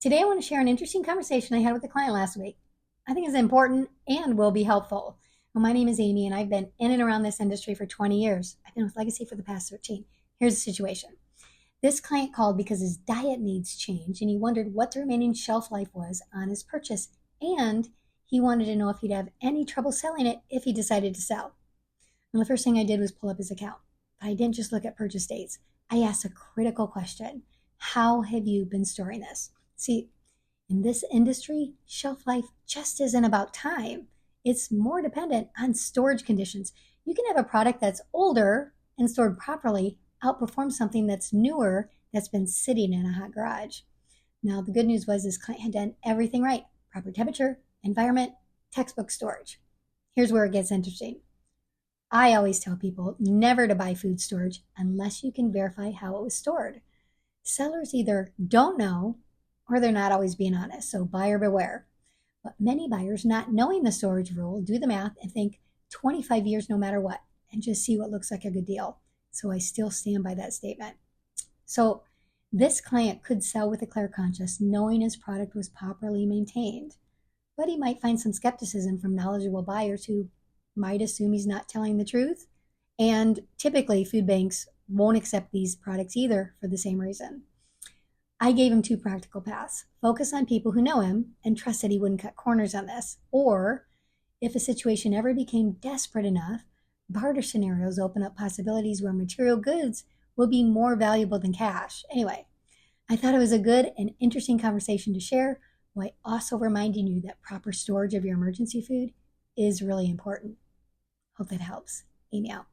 Today, I want to share an interesting conversation I had with a client last week. I think it's important and will be helpful. Well, my name is Amy, and I've been in and around this industry for 20 years. I've been with Legacy for the past 13. Here's the situation. This client called because his diet needs change, and he wondered what the remaining shelf life was on his purchase, and he wanted to know if he'd have any trouble selling it if he decided to sell. And the first thing I did was pull up his account. But I didn't just look at purchase dates. I asked a critical question. How have you been storing this? See, in this industry, shelf life just isn't about time. It's more dependent on storage conditions. You can have a product that's older and stored properly outperform something that's newer that's been sitting in a hot garage. Now, the good news was this client had done everything right: proper temperature, environment, textbook storage. Here's where it gets interesting. I always tell people never to buy food storage unless you can verify how it was stored. Sellers either don't know or they're not always being honest, so buyer beware. But many buyers, not knowing the storage rule, do the math and think 25 years no matter what, and just see what looks like a good deal. So I still stand by that statement. So this client could sell with a clear conscience, knowing his product was properly maintained. But he might find some skepticism from knowledgeable buyers who might assume he's not telling the truth. And typically, food banks won't accept these products either for the same reason. I gave him two practical paths: focus on people who know him and trust that he wouldn't cut corners on this. Or, if a situation ever became desperate enough, barter scenarios open up possibilities where material goods will be more valuable than cash. Anyway, I thought it was a good and interesting conversation to share, while also reminding you that proper storage of your emergency food is really important. Hope that helps. Amy out.